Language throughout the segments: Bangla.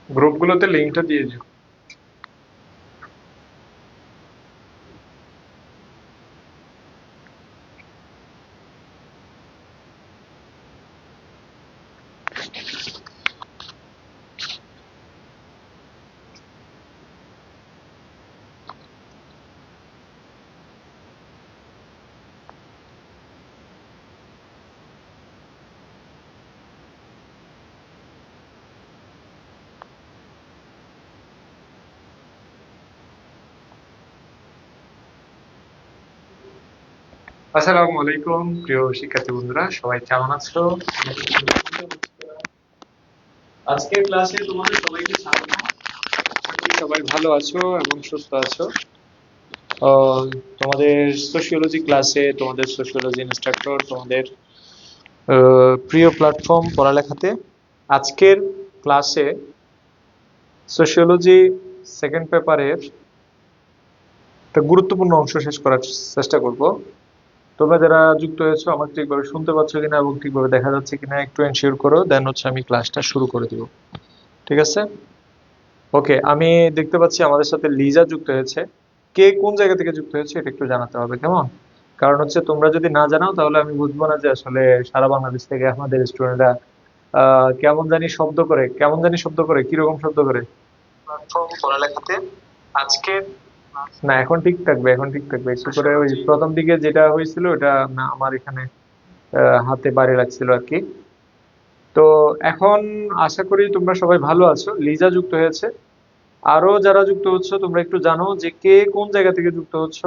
গ্রুপগুলোতে লিঙ্কটা দিয়ে দিও। আসসালামু আলাইকুম প্রিয় শিক্ষার্থী বন্ধুরা, সবাই কেমন আছো? আজকের ক্লাসে তোমাদের সবাইকে স্বাগত। সবাই ভালো আছো এবং সুস্থ আছো। তোমাদের সোশিওলজি ক্লাসে তোমাদের সোশিওলজি ইনস্ট্রাক্টর তোমাদের প্রিয় প্ল্যাটফর্ম পড়ালেখাতে আজকের ক্লাসে সোশিওলজি সেকেন্ড পেপারের একটা গুরুত্বপূর্ণ অংশ শেষ করার চেষ্টা করব। তোমরা যারা যুক্ত হয়েছো আমাকে ঠিকভাবে শুনতে পাচ্ছ কিনা এবং ঠিকভাবে দেখা যাচ্ছে কিনা একটু এনশিওর করো, দেন হচ্ছে আমি ক্লাসটা শুরু করে দিব। ঠিক আছে? ওকে, আমি দেখতে পাচ্ছি আমাদের সাথে লিজা যুক্ত হয়েছে। কে কোন জায়গা থেকে যুক্ত হয়েছে এটা একটু জানাতে হবে, কেমন? কারণ হচ্ছে তোমরা যদি না জানাও তাহলে আমি বুঝবো না যে আসলে সারা বাংলাদেশ থেকে আমাদের স্টুডেন্টরা কেমন জানি শব্দ করে কিরকম শব্দ করে প্ল্যাটফর্ম পড়ালেখাতে আজকে। না, এখন ঠিক থাকবে, এখন ঠিক থাকবে। একটু করে ওই প্রথম দিকে যেটা হয়েছিল ওটা না, আমার এখানে হাতে বাড়ি লাগছিল আর কি। তো এখন আশা করি তোমরা সবাই ভালো আছো। লিজা যুক্ত হয়েছে। আরো যারা যুক্ত হচ্ছ তোমরা একটু জানো যে কে কোন জায়গা থেকে যুক্ত হচ্ছ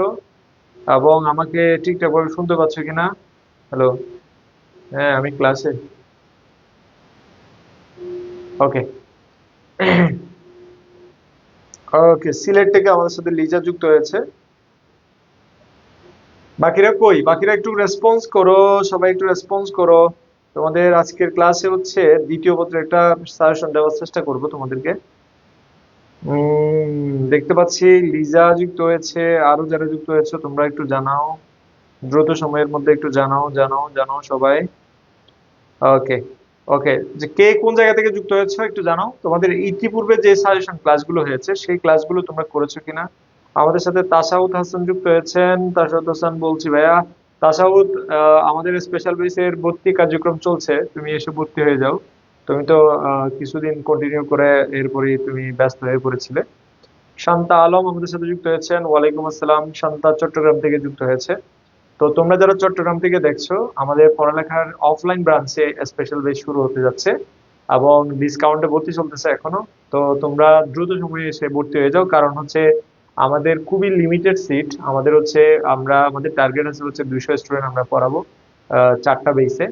এবং আমাকে ঠিকঠাক ভাবে শুনতে পাচ্ছ কিনা। হ্যালো? হ্যাঁ, আমি ক্লাসে। ওকে। ওকে, সিলেট থেকে আমাদের সাথে লিজা যুক্ত হয়েছে। বাকিরা কই? বাকিরা একটু রেসপন্স করো। সবাই একটু রেসপন্স করো। তোমাদের আজকের ক্লাসে হচ্ছে দ্বিতীয় পত্রের একটা সাজেশন দেওয়ার চেষ্টা করব তোমাদেরকে। দেখতে পাচ্ছি লিজা যুক্ত হয়েছে। আরো যারা যুক্ত হয়েছে তোমরা একটু জানাও, দ্রুত সময়ের মধ্যে একটু জানাও জানাও জানাও সবাই। ওকে। ওকে, যে কে কোন জায়গা থেকে যুক্ত হয়েছে একটু জানাও। তোমাদের ইতিপূর্বে যে সাজেশন ক্লাসগুলো হয়েছে সেই ক্লাসগুলো তোমরা করেছো কিনা। আমাদের সাথে তাসাউদ হাসান যুক্ত হয়েছেন। তাসাউদ হাসান বলছি ভাইয়া। তাসাউদ, আমাদের স্পেশাল বেসের ভর্তি কার্যক্রম চলছে, তুমি এসে ভর্তি হয়ে যাও। তুমি তো কিছুদিন কন্টিনিউ করে এরপরই তুমি ব্যস্ত হয়ে পড়েছিলে। শান্তা আলম আমাদের সাথে যুক্ত হয়েছেন। ওয়ালাইকুম আসসালাম। শান্তা চট্টগ্রাম থেকে যুক্ত হয়েছে। তো তোমরা যারা চট্টগ্রাম থেকে দেখছো, আমাদের পড়ালেখার অফলাইন ব্রাঞ্চে স্পেশাল বেচ শুরু হতে যাচ্ছে এবং ডিসকাউন্টে ভর্তি চলতেছে এখনো। তো তোমরা দ্রুত সময়ে এসে ভর্তি হয়ে যাও, কারণ হচ্ছে আমাদের খুবই লিমিটেড সিট। আমাদের টার্গেট আছে হচ্ছে 200 স্টুডেন্ট আমরা পড়াবো 4টা বেসে।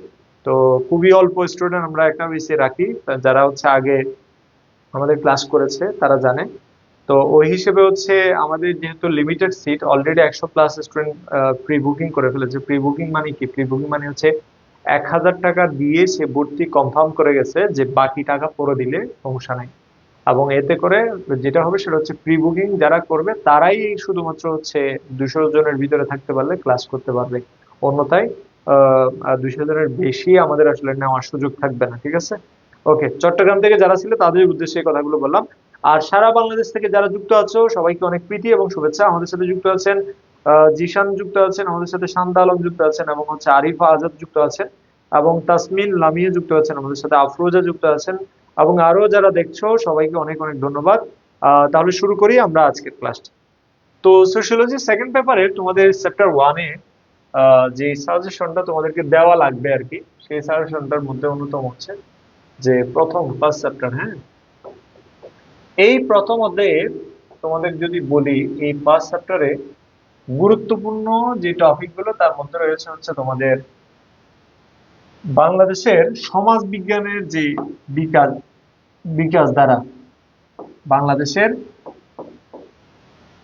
তো খুবই অল্প স্টুডেন্ট আমরা একটা বেসে রাখি। যারা হচ্ছে আগে আমাদের ক্লাস করেছে তারা জানে। তো ওই হিসেবে হচ্ছে আমাদের যেহেতু limited seat, already 100+ student pre booking করে ফেলেছে। প্রি বুকিং মানে কি? প্রি বুকিং মানে হচ্ছে 1000 টাকা দিয়ে সে ভর্তি কনফার্ম করে গেছে যে বাকি টাকা পরে দিলে সমস্যা নাই। এবং এতে করে যেটা হবে সেটা হচ্ছে প্রি বুকিং যারা করবে তারাই শুধুমাত্র হচ্ছে 200 জনের ভিতরে থাকতে পারলে ক্লাস করতে পারবে। অন্যথায় 200 জনের বেশি আমাদের আসলে নেওয়ার সুযোগ থাকবে না। ঠিক আছে? ওকে, চট্টগ্রাম থেকে যারা ছিল তাদের উদ্দেশ্যে এই কথাগুলো বললাম। আর সারা বাংলাদেশ থেকে যারা যুক্ত আছো সবাইকে অনেক প্রীতি এবং শুভেচ্ছা। আমাদের সাথে যুক্ত আছেন জিশান যুক্ত আছেন, আমাদের সাথে শান্তা আলম যুক্ত আছেন এবং হচ্ছে আরিফা আজাদ যুক্ত আছেন এবং তাসমিন লামিয়া যুক্ত আছেন, আমাদের সাথে আফরোজা যুক্ত আছেন এবং আরো যারা দেখছো সবাইকে অনেক অনেক ধন্যবাদ। তাহলে শুরু করি আমরা আজকের ক্লাসটা। তো সোশিওলজি সেকেন্ড পেপারে তোমাদের চ্যাপ্টার 1-এ যে সাজেশনটা তোমাদেরকে দেওয়া লাগবে আর কি, সেই সাজেশনটার মধ্যে অন্যতম হচ্ছে যে প্রথম ফার্স্ট চ্যাপ্টার। হ্যাঁ, এই প্রথম অধ্যায়ে তোমাদের যদি বলি, এই ফার্স্ট চ্যাপ্টারে গুরুত্বপূর্ণ যে টপিক গুলো তার মধ্যে রয়েছে হচ্ছে তোমাদের বাংলাদেশের সমাজ বিজ্ঞানের যে বিকাশ বিকাশ দ্বারা বাংলাদেশের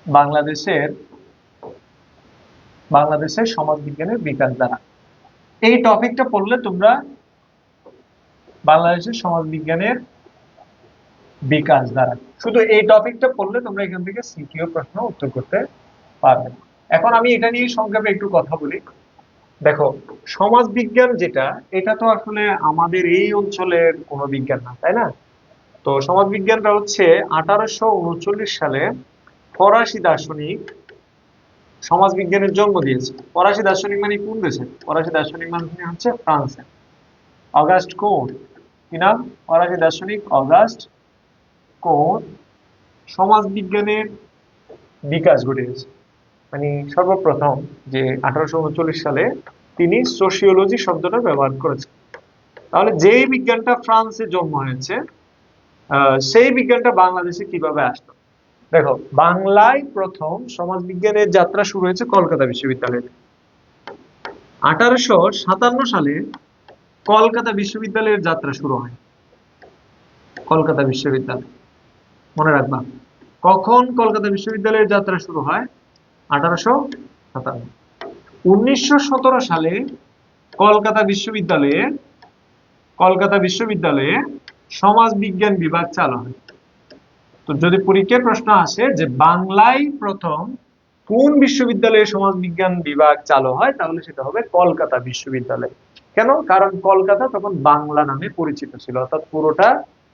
বাংলাদেশের বাংলাদেশের সমাজ বিজ্ঞানের বিকাশ দ্বারা, এই টপিকটা পড়লে তোমরা বাংলাদেশের সমাজ বিজ্ঞানের বিকাশ দ্বারা, শুধু এই টপিকটা পড়লে তোমরা এখান থেকে সিকিউ প্রশ্ন উত্তর করতে পারবে। এখন আমি এটা নিয়ে সংক্ষেপে একটু কথা বলি। দেখো, সমাজ বিজ্ঞান যেটা, এটা তো আসলে আমাদের এই অঞ্চলের কোনো বিজ্ঞান না, তাই না? তো সমাজবিজ্ঞানটা হচ্ছে 1839 সালে ফরাসি দার্শনিক সমাজবিজ্ঞানের জন্ম দিয়েছে। ফরাসি দার্শনিক মানে কোন দেশে? ফরাসি দার্শনিক মানে হচ্ছে ফ্রান্সে। অগাস্ট কোন, কি নাম? ফরাসি দার্শনিক অগাস্ট কোন সমাজবিজ্ঞানের বিকাশ ঘটিয়েছে। মানে সর্বপ্রথম যে 1839 সালে তিনি সোশিওলজি শব্দটা ব্যবহার করেছেন। তাহলে যেই বিজ্ঞানটা ফ্রান্সে জন্ম হয়েছে, সেই বিজ্ঞানটা বাংলাদেশে কিভাবে আসলো? দেখো, বাংলায় প্রথম সমাজবিজ্ঞানের যাত্রা শুরু হয়েছে কলকাতা বিশ্ববিদ্যালয়ে। 1857 সালে কলকাতা বিশ্ববিদ্যালয়ের যাত্রা শুরু হয়। কলকাতা বিশ্ববিদ্যালয়, মনে রাখবা, কখন কলকাতা বিশ্ববিদ্যালয়ের যাত্রা শুরু হয়? 1857। 1917 সালে কলকাতা বিশ্ববিদ্যালয়ে সমাজ বিজ্ঞান বিভাগ চালু হয়। তো যদি পরীক্ষায় প্রশ্ন আসে যে বাংলায় প্রথম কোন বিশ্ববিদ্যালয়ে সমাজ বিজ্ঞান বিভাগ চালু হয়, তাহলে সেটা হবে কলকাতা বিশ্ববিদ্যালয়। কেন? কারণ কলকাতা তখন বাংলা নামে পরিচিত ছিল, অর্থাৎ পুরোটা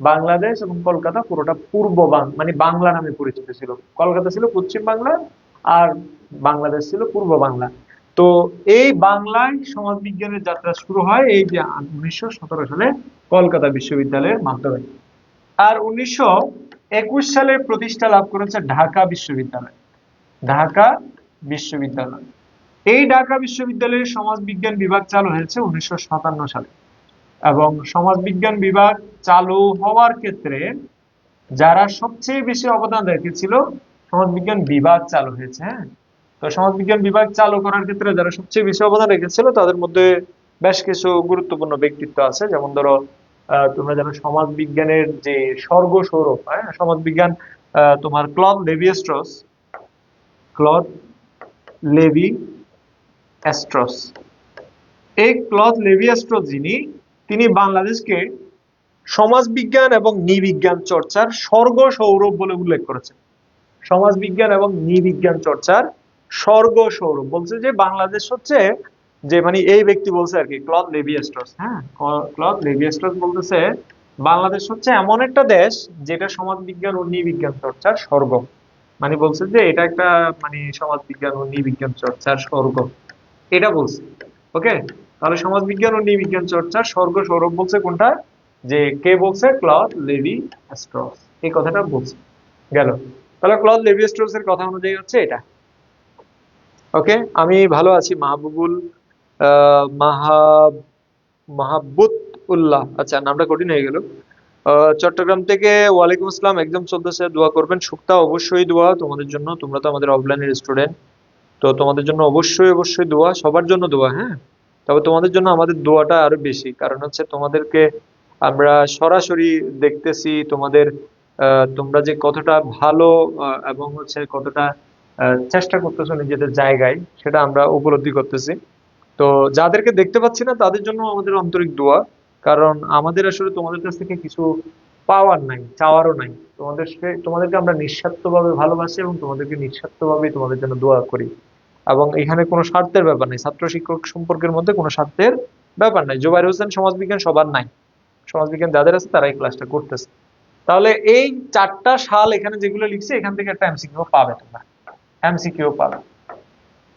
বাংলাদেশ এবং কলকাতা পুরোটা পূর্ব মানে বাংলা নামে পরিচিত ছিল। কলকাতা ছিল পশ্চিম বাংলা আর বাংলাদেশ ছিল পূর্ব বাংলা। তো এই বাংলায় সমাজ বিজ্ঞানের যাত্রা শুরু হয় এই যে 1917 সালে কলকাতা বিশ্ববিদ্যালয়ের মাধ্যমে। আর 1921 সালে প্রতিষ্ঠা লাভ করেছে ঢাকা বিশ্ববিদ্যালয়। ঢাকা বিশ্ববিদ্যালয়, এই ঢাকা বিশ্ববিদ্যালয়ের সমাজ বিজ্ঞান বিভাগ চালু হয়েছে 1957 সালে। এবং সমাজ বিজ্ঞান বিভাগ চালু হওয়ার ক্ষেত্রে যারা সবচেয়ে বেশি অবদান রেখেছিল, সমাজবিজ্ঞান বিভাগ চালু হয়েছে, হ্যাঁ, তো সমাজবিজ্ঞান বিভাগ চালু করার ক্ষেত্রে যারা সবচেয়ে বেশি অবদান রেখেছিল তাদের মধ্যে বেশ কিছু গুরুত্বপূর্ণ ব্যক্তিত্ব আছে। যেমন ধরো, তোমরা জানো সমাজ বিজ্ঞানের যে স্বর্গ সৌরভ, হ্যাঁ, সমাজ বিজ্ঞান, তোমার Claude Levi Strauss, Claude Levi Strauss, এই ক্লদ লেভি স্ট্রস তিনি বাংলাদেশকে সমাজ বিজ্ঞান এবং নৃবিজ্ঞান চর্চার স্বর্গ সৌরভ বলে উল্লেখ করেছেন। সমাজ বিজ্ঞান এবং নৃবিজ্ঞান চর্চার স্বর্গ সৌরভ বলছে যে বাংলাদেশ হচ্ছে, যে মানে এই ব্যক্তি বলছে আর কি, ক্লদ লেভি স্ট্রস, হ্যাঁ, ক্লদ লেভি স্ট্রস বলতেছে বাংলাদেশ হচ্ছে এমন একটা দেশ যেটা সমাজ বিজ্ঞান ও নৃবিজ্ঞান চর্চার স্বর্গ। মানে বলছে যে এটা একটা মানে সমাজ বিজ্ঞান ও নৃবিজ্ঞান চর্চার স্বর্গ, এটা বলছে। ওকে, তাহলে সমাজ বিজ্ঞান ও নৃবিজ্ঞান চর্চার স্বর্গ সৌরভ বলছে কোনটা? যে কে বলছে? ক্লদ লেভি স্ট্রস এই কথাটা বলছে। গেল, তাহলে ক্লদ লেভি স্ট্রস এর কথা অনুযায়ী হচ্ছে এটা। ওকে, আমি ভালো আছি। মাহবুবুল মাহাবুত উল্লাহ, আচ্ছা নামটা কঠিন হয়ে গেল। চট্টগ্রাম থেকে, ওয়ালাইকুম আসসালাম, এক্সাম চলতেছে, দোয়া করবেন। সুক্তা, অবশ্যই দোয়া তোমাদের জন্য, তোমরা তো আমাদের অফলাইনের স্টুডেন্ট, তো তোমাদের জন্য অবশ্যই অবশ্যই দোয়া, সবার জন্য দোয়া, হ্যাঁ। তবে তোমাদের জন্য আমাদের দোয়াটা আরো বেশি, কারণ হচ্ছে তোমাদেরকে আমরা সরাসরি দেখতেছি, তোমাদের তোমরা যে কতটা ভালো এবং হচ্ছে কতটা চেষ্টা করতেছো নিজেদের জায়গায়, সেটা আমরা উপলব্ধি করতেছি। তো যাদেরকে দেখতে পাচ্ছি না তাদের জন্য আমাদের আন্তরিক দোয়া, কারণ আমাদের আসলে তোমাদের কাছ থেকে কিছু পাওয়ার নাই, চাওয়ারও নাই। তোমাদেরকে আমরা নিঃস্বার্থভাবে ভালোবাসি এবং তোমাদেরকে নিঃস্বার্থভাবে তোমাদের জন্য দোয়া করি। এবং এখানে কোনো স্বার্থের ব্যাপার নেই, ছাত্র শিক্ষক সম্পর্কের মধ্যে কোনো স্বার্থের ব্যাপার নাই। জুবাইর হোসেন, সমাজবিজ্ঞান সবার নাই, সমাজবিজ্ঞান যাদের আছে তারাই ক্লাসটা করতেছে। তাহলে এই 4টা সাল এখানে যেগুলো লিখছে, এখান থেকে একটা এমসিকিউ পাবে, তোমরা এমসিকিউ পাবে।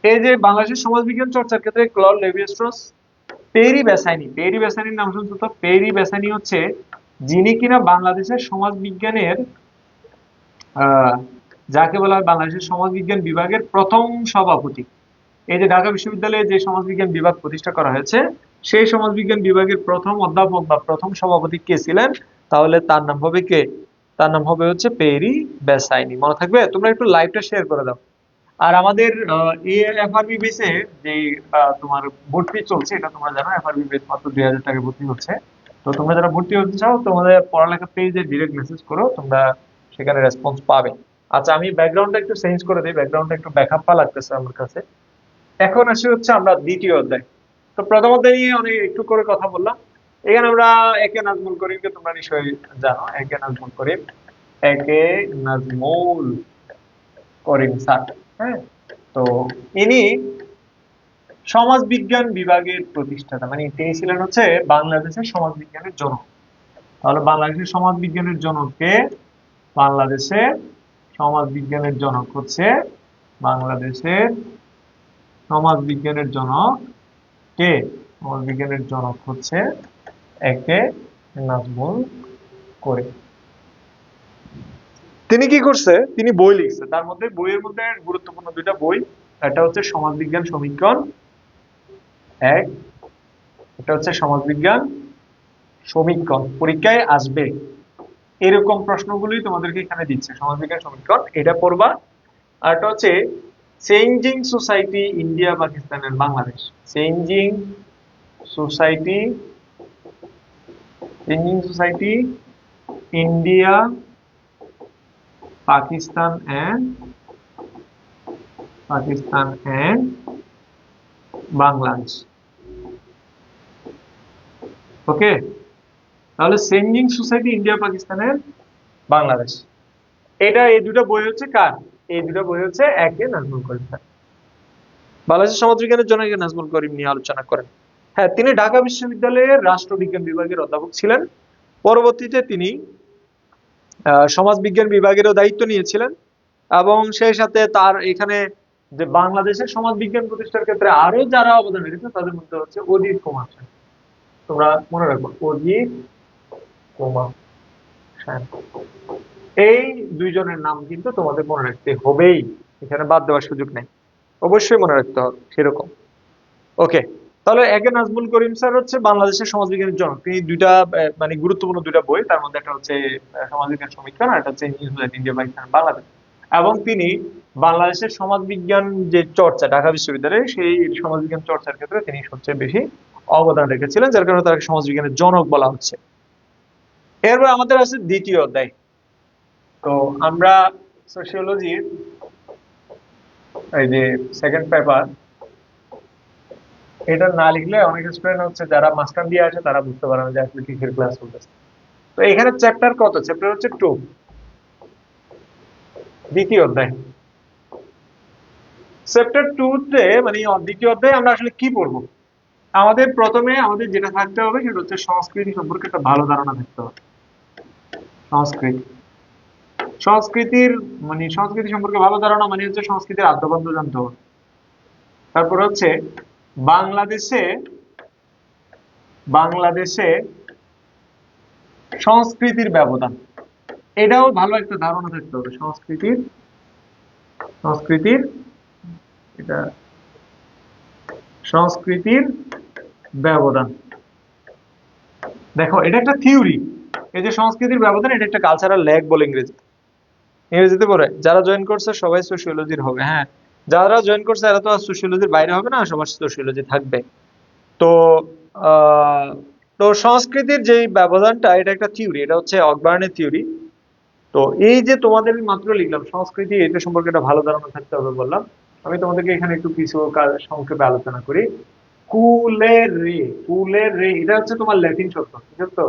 এই যে বাংলাদেশের সমাজবিজ্ঞান চর্চার ক্ষেত্রে ক্লদ লেভি স্ট্রস, পেরি বেসাইনি, পেরি বেসাইনির নাম শুনছো তো? পেরি বেসাইনি হচ্ছে যিনি কিনা বাংলাদেশের সমাজ বিজ্ঞানের যাকে বলা হয় বাংলাদেশের সমাজ বিজ্ঞান বিভাগের প্রথম সভাপতি। এই যে ঢাকা বিশ্ববিদ্যালয়ে যে সমাজ বিজ্ঞান বিভাগ প্রতিষ্ঠা করা হয়েছে, সেই সমাজ বিজ্ঞান বিভাগের প্রথম অধ্যাপক বা প্রথম সভাপতি কে ছিলেন? তাহলে তার নাম হবে কে? তার নাম হবে হচ্ছে পেরি বেসাইনি। মনে থাকবে? তোমরা একটু লাইভটা শেয়ার করে দাও। আর আমাদের এফআরবি বেসে যে তোমার ভর্তি চলছে, এটা তোমরা জানো, এফআরবি বেস মাত্র 2000 টাকা ভর্তি হচ্ছে। তো তোমরা যারা ভর্তি হতে চাও, তোমাদের পড়ালেখা পেজে ডিরেক্ট মেসেজ করো, তোমরা সেখানে রেসপন্স পাবে। আচ্ছা, আমি ব্যাকগ্রাউন্ডটা একটু চেঞ্জ করে দিই, ব্যাকগ্রাউন্ডটা একটু ব্যাকআপা লাগতেছে আমার কাছে। এখন আসি হচ্ছে আমরা দ্বিতীয় অধ্যায়। তো প্রথম অধ্যায় নিয়ে অনেক একটু করে কথা বললাম। এখানে আমরা একে নাজমুল করিমকে তোমরা নিশ্চয়ই জানো, একে নাজমুল করিম, একে নাজমুল করিম স্যার, হ্যাঁ। তো ইনি সমাজ বিজ্ঞান বিভাগের প্রতিষ্ঠাতা, মানে তিনি ছিলেন হচ্ছে বাংলাদেশের সমাজ বিজ্ঞানের জনক। তাহলে বাংলাদেশের সমাজ বিজ্ঞানের জনক কে? বাংলাদেশের সমাজ বিজ্ঞানের জনক হচ্ছে, বাংলাদেশের সমাজ বিজ্ঞানের জনক কে? সমাজ বিজ্ঞানের জনক হচ্ছে একে নাজমুল করিম। তিনি কি করছে? তিনি বই লিখছে। তার মধ্যে বইয়ের মধ্যে গুরুত্বপূর্ণ দুইটা বই, একটা হচ্ছে সমাজবিজ্ঞান সমীকরণ এক, এটা হচ্ছে সমাজবিজ্ঞান সমীকরণ। পরীক্ষায় আসবে এরকম প্রশ্নগুলোই তোমাদেরকে এখানে দিচ্ছে। সমাজবিজ্ঞান সমীকরণ এটা পড়বা। আর এটা হচ্ছে changing society India Pakistan and Bangladesh. Changing society, changing society India Pakistan and Bangladesh. Okay, তাহলে চেঞ্জিং সোসাইটি ইন্ডিয়া পাকিস্তানের বাংলাদেশ, এটা এই দুটো বই হচ্ছে কার? এই দুটো বই হচ্ছে একে নাজমুল করিম স্যার। বাংলাদেশের সমাজবিজ্ঞানের জন্য একে নাজমুল করিম নিয়ে আলোচনা করেন। হ্যাঁ, তিনি ঢাকা বিশ্ববিদ্যালয়ের রাষ্ট্রবিজ্ঞান বিভাগের অধ্যাপক ছিলেন। পরবর্তীতে তিনি সমাজবিজ্ঞান বিভাগেরও দায়িত্ব নিয়েছিলেন এবং সেই সাথে তার এখানে যে বাংলাদেশের সমাজবিজ্ঞান প্রতিষ্ঠার ক্ষেত্রে আরো যারা অবদান রেখেছে তাদের মধ্যে হচ্ছে অজিত কুমার সেন। তোমরা মনে রাখবো, অজিত কুমার সেন। এই দুইজনের নাম কিন্তু তোমাদের মনে রাখতে হবেই, এখানে বাদ দেওয়ার সুযোগ নেই, অবশ্যই মনে রাখতে হবে সেরকম। ওকে, তাহলে একে নাজমুল করিম স্যার হচ্ছে বাংলাদেশের সমাজবিজ্ঞানের জনক। তিনি দুইটা মানে গুরুত্বপূর্ণ দুইটা বই, তার মধ্যে একটা হচ্ছে সমাজবিজ্ঞান সমীক্ষা, আর একটা হচ্ছে ইন্ডিয়া পাকিস্তান বাংলাদেশ। এবং তিনি বাংলাদেশের সমাজবিজ্ঞান যে চর্চা ঢাকা বিশ্ববিদ্যালয়ে, সেই সমাজবিজ্ঞান চর্চার ক্ষেত্রে তিনি সবচেয়ে বেশি অবদান রেখেছিলেন, যার কারণে তাকে সমাজবিজ্ঞানের জনক বলা হচ্ছে। এরপর আমাদের আছে দ্বিতীয় অধ্যায়। তো আমরা সোশিওলজির এই যে সেকেন্ড পেপার, এটা না লিখলে অনেক স্টুডেন্ট হচ্ছে যারা মাস্টার দিয়ে আসে তারা বুঝতে পারে না যে আসলে কিসের ক্লাস চলতেছে। তো এখানে চ্যাপ্টার কত? চ্যাপ্টার হচ্ছে 2, দ্বিতীয় অধ্যায়। চ্যাপ্টার 2 তে মানে দ্বিতীয় অধ্যায়ে আমরা আসলে কি পড়বো? আমাদের প্রথমে আমাদের যেটা থাকতে হবে সেটা হচ্ছে সংস্কৃতি সম্পর্কে একটা ভালো ধারণা থাকতে হবে। সংস্কৃতি, সংস্কৃতির মানে সংস্কৃতি সম্পর্কে ভালো ধারণা মানে হচ্ছে সংস্কৃতির আদ্যপান্ত জানতে হবে। তারপর হচ্ছে বাংলাদেশে, বাংলাদেশে সংস্কৃতির ব্যবধান, এটাও ভালো একটা ধারণা থাকতে হবে। সংস্কৃতির, সংস্কৃতির এটা সংস্কৃতির ব্যবধান। দেখো এটা একটা থিওরি, এই যে সংস্কৃতির ব্যবধান, এটা একটা কালচারাল ল্যাগ বলে ইংরেজিতে পড়ে। যারা জয়েন করছে সবাই সোশিওলজির হবে। হ্যাঁ, যারা জয়েন করছে এরা তো আর সোশিওলজির বাইরে হবে না, সবার সোশিওলজি থাকবে। তো আহ তো সংস্কৃতির যে ব্যবধানটা, এটা একটা থিওরি, এটা হচ্ছে অকবার্নের থিওরি। তো এই যে তোমাদের মাত্র লিখলাম সংস্কৃতি, এটা সম্পর্কে একটা ভালো ধারণা থাকতে হবে বললাম। আমি তোমাদেরকে এখানে একটু কিছু সংক্ষেপে আলোচনা করি। কুলের রে, কুলের রে এটা হচ্ছে তোমার ল্যাটিন শব্দ, ঠিক আছে? তো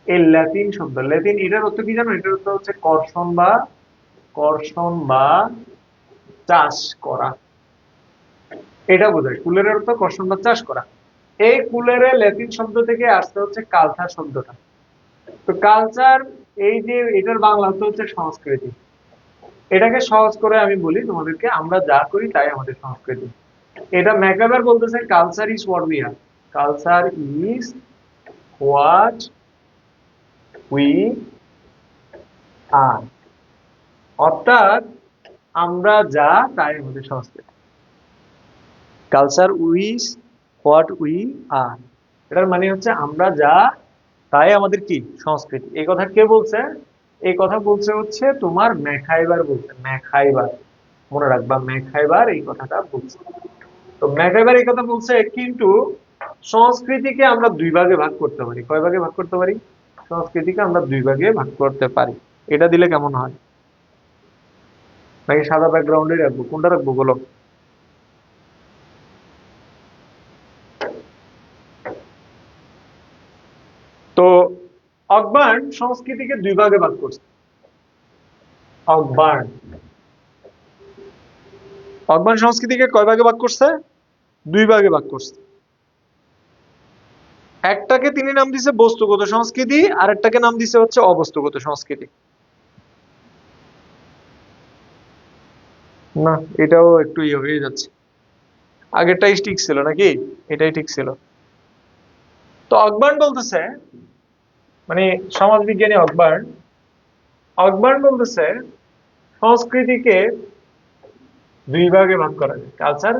এই ল্যাটিন শব্দ, ল্যাটিন এটার অর্থ কি জানো? এটার অর্থ হচ্ছে কর্ষণ বা, কর্ষণ বা চাষ করা, এটা বোঝায়। কুলের অর্থ কর্ষণ বা চাষ করা। এই কুলের ল্যাটিন শব্দ থেকে আসতে হচ্ছে কালচার শব্দটা। তো কালচার, এই যে এটার বাংলা অর্থ হচ্ছে সংস্কৃতি। এটাকে সহজ করে আমি বলি তোমাদেরকে, আমরা যা করি তাই আমাদের সংস্কৃতি। এটা ম্যাকাবার বলতেছে culture is what we are, culture is what we are, অর্থাৎ আমরা যা তাই আমাদের সংস্কৃতি। Culture is what we are, এটার মানে হচ্ছে আমরা যা তাই আমাদের কি সংস্কৃতি। এই কথা কে বলছে? এই কথা বলছে হচ্ছে তোমার ম্যাকহাইবার বলছে, ম্যাকহাইবার, মনে রাখবা ম্যাকহাইবার এই কথাটা বলছে। তো ম্যাকহাইবার এই কথা বলছে, কিন্তু সংস্কৃতিকে আমরা দুই ভাগে ভাগ করতে পারি। কয় ভাগে ভাগ করতে পারি? সংস্কৃতিকে আমরা দুই ভাগে ভাগ করতে পারি। এটা দিলে কেমন হয়? নাকি সাদা ব্যাকগ্রাউন্ডে রাখবো? কোনটা রাখবো বলো? তো অকবার্ন সংস্কৃতিকে দুই ভাগে ভাগ করছে। অকবার্ন, অকবার্ন সংস্কৃতিকে কয় ভাগে ভাগ করছে? দুই ভাগে ভাগ করছে। একটাকে তিনি নাম দিছে বস্তুগত সংস্কৃতি, আর একটাকে নাম দিছে হচ্ছে অবস্তুগত সংস্কৃতি। না, এটাও একটু ইয়ে হয়ে যাচ্ছে। আগেরটাই ঠিক ছিল নাকি? এটাই ঠিক ছিল। তো অকবার্ন বলতেছে, মানে সমাজবিজ্ঞানী অকবার্ন, অকবার্ন বলতেছে সংস্কৃতিকে দুই ভাগে ভাগ করা যায়। কালচার,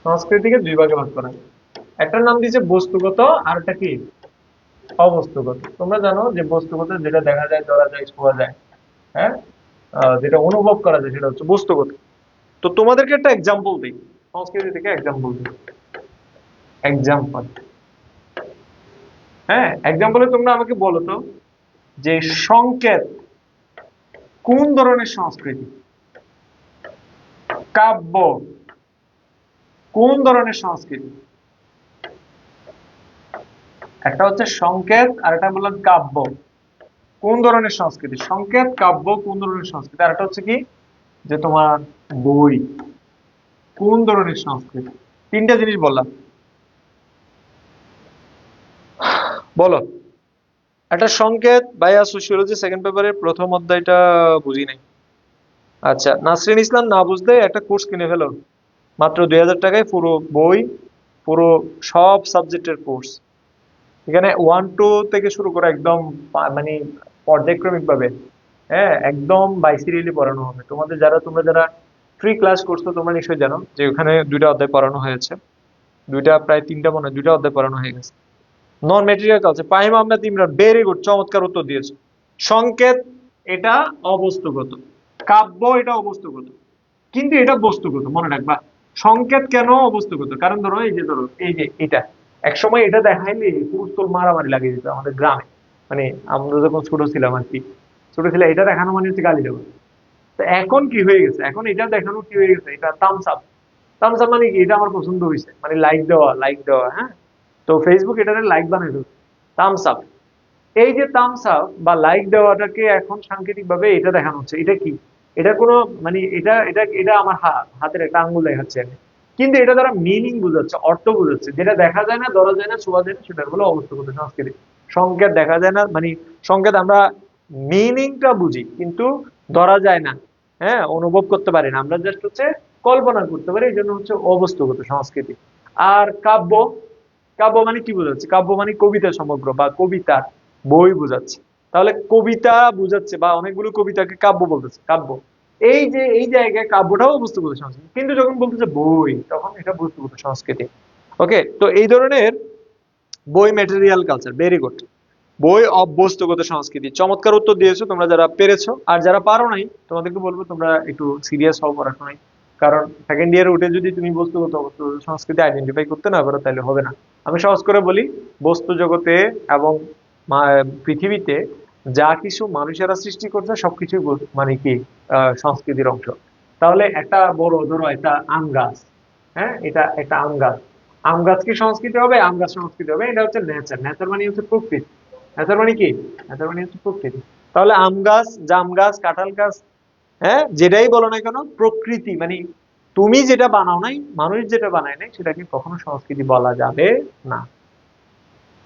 সংস্কৃতিকে দুই ভাগে ভাগ করা যায়। একটার নাম দিয়েছে বস্তুগত, আর একটা কি অবস্তুগত। তোমরা জানো যে বস্তুগত যেটা দেখা যায়, ধরা যায়, ছোঁয়া যায়, হ্যাঁ, যেটা অনুভব করা যায় সেটা হচ্ছে বস্তুগত। তো তোমাদেরকে একটা এক্সাম্পল দিই, সংস্কৃতি থেকে এক্সাম্পল দিই। এক্সাম্পল, হ্যাঁ, এক্সাম্পলে তোমরা আমাকে বলো তো যে সংকেত কোন ধরনের সংস্কৃতি, কাব্য কোন ধরনের সংস্কৃতি। একটা হচ্ছে সংকেত আর একটা বললাম কাব্য, কোন ধরনের সংস্কৃতি। সংকেত, কাব্য কোন ধরনের সংস্কৃতি, আর একটা হচ্ছে কি যে তোমার বই কোন ধরনের সংস্কৃতি। তিনটা জিনিস বললাম, বলো। একটা সংকেত, ভাইয়া সোশিওলজি সেকেন্ড পেপারের প্রথম অধ্যায়টা বুঝি নাই। আচ্ছা, নাসরিন ইসলাম না বুঝলে একটা কোর্স কিনে ফেলো, মাত্র 2000 টাকায় পুরো বই, পুরো সব সাবজেক্টের কোর্স। এখানে 1 2 থেকে শুরু করে একদম মানে পর্যায়ক্রমিক ভাবে, হ্যাঁ, একদম বাই সিরিয়ালি পড়ানো হবে তোমাদের। তোমরা যারা ফ্রি ক্লাস করছো তোমরা নিশ্চয়ই জানো যে ওখানে 2টা অধ্যায় পড়ানো হয়েছে, দুইটা প্রায় 3টা মনে হয় 2টা অধ্যায় পড়ানো হয়ে গেছে। Non material culture, Fahim Ahmed Imran, very good, চমৎকার উত্তর দিয়েছে। সংকেত এটা অবস্তুগত, কাব্য এটা অবস্তুগত, কিন্তু এটা বস্তুগত, মনে রাখবা। সংকেত কেন অবস্তুগত? কারণ ধরো এই যে, ধরো এই যে এটা, একসময় এটা দেখাইলে পুরুষ তোর মারামারি লাগিয়ে দিত আমাদের গ্রামে, মানে আমরা যখন ছোট ছিলাম আর কি, ছোট ছিল, এটা দেখানো মানে হচ্ছে গালি দেওয়া। তো এখন কি হয়ে গেছে, এখন এটা দেখানো কি হয়ে গেছে, এটা থামস আপ। থামস আপ মানে কি, এটা আমার পছন্দ হয়েছে, মানে লাইক দেওয়া, লাইক দেওয়া, হ্যাঁ। তো ফেসবুক এটারে লাইক বানাই দিল, থামস আপ। এই যে থামস আপ বা লাইক দেওয়াটাকে এখন সাংকেতিক ভাবে এটা দেখানো হচ্ছে, এটা কি, এটা কোনো, মানে এটা এটা এটা আমার হাতের একটা আঙ্গুল দেখাচ্ছে আমি, কিন্তু এটা দ্বারা মিনিং বোঝাচ্ছে, অর্থ বোঝাচ্ছে, যেটা দেখা যায় না, ধরা যায় না, ছোঁয়া যায় না, সেটা হলো অবস্থাগত সংস্কৃতি। সংকেত দেখা যায় না, মানে সংকেত আমরা মিনিংটা বুঝি কিন্তু ধরা যায় না, হ্যাঁ, অনুভব করতে পারি না, আমরা জাস্ট হচ্ছে কল্পনা করতে পারি, এই জন্য হচ্ছে অবস্থাগত সংস্কৃতি। আর কাব্য, কাব্য মানে কি বোঝাচ্ছে? কাব্য মানে কবিতা সমগ্র বা কবিতা বই বোঝাচ্ছে। তাহলে কবিতা বুঝাচ্ছে বা অনেকগুলো কবিতাকে কাব্য বলতেছে, কাব্য। এই যে এই জায়গায় কাব্যটাও বস্তুগত সংস্কৃতি, কিন্তু যখন বলতেছে বই তখন এটা বস্তুগত সংস্কৃতি। ওকে, তো এই ধরনের বই ম্যাটেরিয়াল কালচার, ভেরি গুড। বই অবস্তুগত সংস্কৃতি, চমৎকার উত্তর দিয়েছো তোমরা যারা পেরেছো। আর যারা পারো নাই তোমাদেরকে বলবো তোমরা একটু সিরিয়াস হও পড়াশোনায়, কারণ সেকেন্ড ইয়ারে উঠে যদি তুমি বস্তুগত অবস্তুগত সংস্কৃতি আইডেন্টিফাই করতে না পারো তাহলে হবে না। আমি সহজ করে বলি, বস্তু জগতে এবং পৃথিবীতে যা কিছু মানুষেরা সৃষ্টি করছে সবকিছুই মানে কি সংস্কৃতির অংশ। তাহলে একটা বড়, ধরো একটা আম গাছ, হ্যাঁ, এটা একটা আম গাছ, আম গাছ কি সংস্কৃতি হবে? আম গাছ সংস্কৃতি হবে, এটা হচ্ছে নেচার। নেচার মানে হচ্ছে প্রকৃতি। নেচার মানে কি? নেচার মানে হচ্ছে প্রকৃতি। তাহলে আম গাছ, জাম গাছ, কাঁঠাল গাছ, হ্যাঁ, যেটাই বলো না কেন, প্রকৃতি মানে তুমি যেটা বানাও নাই, মানুষ যেটা বানায় নাই, সেটাকে কখনো সংস্কৃতি বলা যাবে না।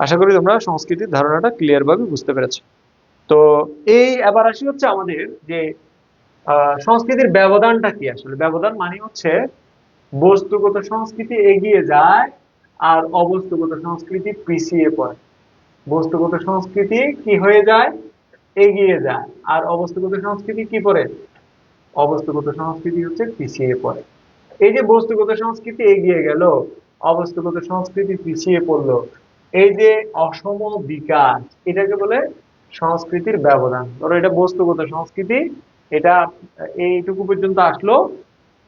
আশা করি তোমরা সংস্কৃতির ধারণাটা ক্লিয়ার ভাবে বুঝতে পেরেছো। তো এই এবার আসি হচ্ছে আমাদের যে সংস্কৃতির ব্যবধানটা কি। আসলে ব্যবধান মানে হচ্ছে বস্তুগত সংস্কৃতি এগিয়ে যায় আর অবস্তুগত সংস্কৃতি পিছিয়ে পড়ে। বস্তুগত সংস্কৃতি কি হয়ে যায়? এগিয়ে যায়। আর অবস্তুগত সংস্কৃতি কি পড়ে? অবস্তুগত সংস্কৃতি হচ্ছে পিছিয়ে পড়ে। এই যে বস্তুগত সংস্কৃতি এগিয়ে গেল, অবস্তুগত সংস্কৃতি পিছিয়ে পড়লো, এই যে অসম বিকাশ, এটাকে বলে সংস্কৃতির ব্যবধান। ধরো এটা বস্তুগত সংস্কৃতি, এটা এইটুকু পর্যন্ত আসলো,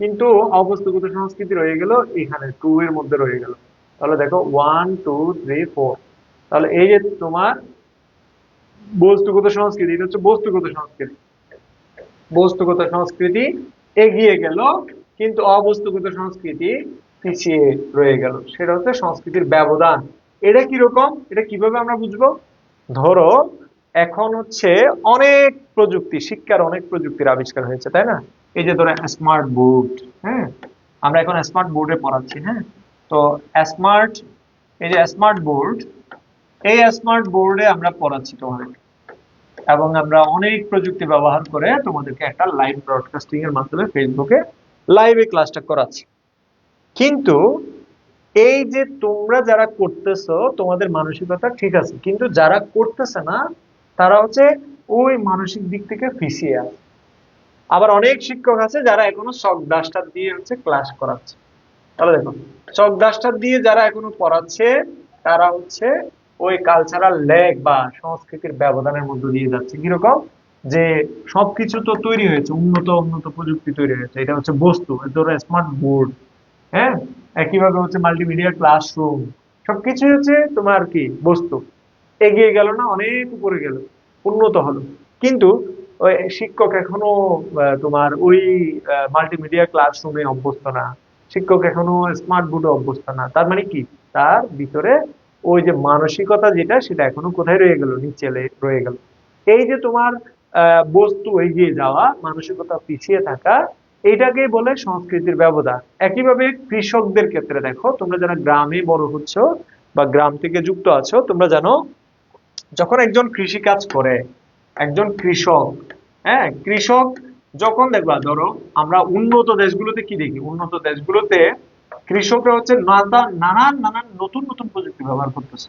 কিন্তু অবস্তুগত সংস্কৃতি রয়ে গেল এখানে 2 এর মধ্যে রয়ে গেল। তাহলে দেখো 1 2 3 4, তাহলে এই যে তোমার বস্তুগত সংস্কৃতি, এটা হচ্ছে বস্তুগত সংস্কৃতি। বস্তুগত সংস্কৃতি এগিয়ে গেল, কিন্তু অবস্তুগত সংস্কৃতি পিছিয়ে রয়ে গেল, সেটা হচ্ছে সংস্কৃতির ব্যবধান। এটা কিরকম, এটা কিভাবে আমরা বুঝবো? ধরো এখন হচ্ছে অনেক প্রযুক্তি, শিক্ষার অনেক প্রযুক্তির আবিষ্কার হয়েছে, তাই না? এই যে ধরো স্মার্ট বোর্ড, হ্যাঁ, আমরা এখন স্মার্ট বোর্ডে পড়াচ্ছি, হ্যাঁ। তো স্মার্ট এই যে স্মার্ট বোর্ড, এই স্মার্ট বোর্ডে আমরা পড়াচ্ছি তোমাদের, এবং আমরা অনেক প্রযুক্তি ব্যবহার করে তোমাদেরকে একটা লাইভ ব্রডকাস্টিং এর মাধ্যমে ফেসবুকে লাইভে ক্লাসটা করাচ্ছি। কিন্তু এই যে তোমরা যারা করতেছো তোমাদের মানসিকতা ঠিক আছে, কিন্তু যারা করতেছে না তারা হচ্ছে ওই মানসিক দিক থেকে পিছিয়ে আছে। আবার অনেক শিক্ষক আছে যারা এখনো চক ডাস্টার দিয়ে হচ্ছে ক্লাস করাচ্ছে। তাহলে দেখো, চক ডাস্টার দিয়ে যারা এখনো পড়াচ্ছে তারা হচ্ছে ওই কালচারাল ল্যাগ বা সংস্কৃতির ব্যবধানের মধ্যে দিয়ে যাচ্ছে। কিরকম, যে সবকিছু তো তৈরি হয়েছে, উন্নত উন্নত প্রযুক্তি তৈরি হয়েছে, এটা হচ্ছে বস্তু, ধরো স্মার্ট বোর্ড, হ্যাঁ, একইভাবে হচ্ছে মাল্টিমিডিয়া ক্লাসরুম, সবকিছু হচ্ছে তোমার কি বস্তু, এগিয়ে গেল না, অনেক উপরে গেল, উন্নত হলো। কিন্তু ওই শিক্ষক এখনো তোমার ওই মাল্টিমিডিয়া ক্লাসরুমে অভ্যস্ত না, শিক্ষক এখনো স্মার্ট বোর্ডে অভ্যস্ত না। তার মানে কি, তার ভিতরে ওই যে মানসিকতা যেটা, সেটা এখনো কোথায় রয়ে গেল, নিচে রয়ে গেল। এই যে তোমার বস্তু এগিয়ে যাওয়া, মানসিকতা পিছিয়ে থাকা, এইটাকেই বলে সংস্কৃতির ব্যবধান। একইভাবে কৃষকদের ক্ষেত্রে দেখো, তোমরা যারা গ্রামে বড় হচ্ছ বা গ্রাম থেকে যুক্ত আছো, তোমরা জানো যখন একজন কৃষি কাজ করে, একজন কৃষক, হ্যাঁ, কৃষক যখন দেখবা, ধরো আমরা উন্নত দেশগুলোতে কি দেখি, উন্নত দেশগুলোতে কৃষকরা হচ্ছে নানান নানান নতুন নতুন প্রযুক্তি ব্যবহার করতেছে।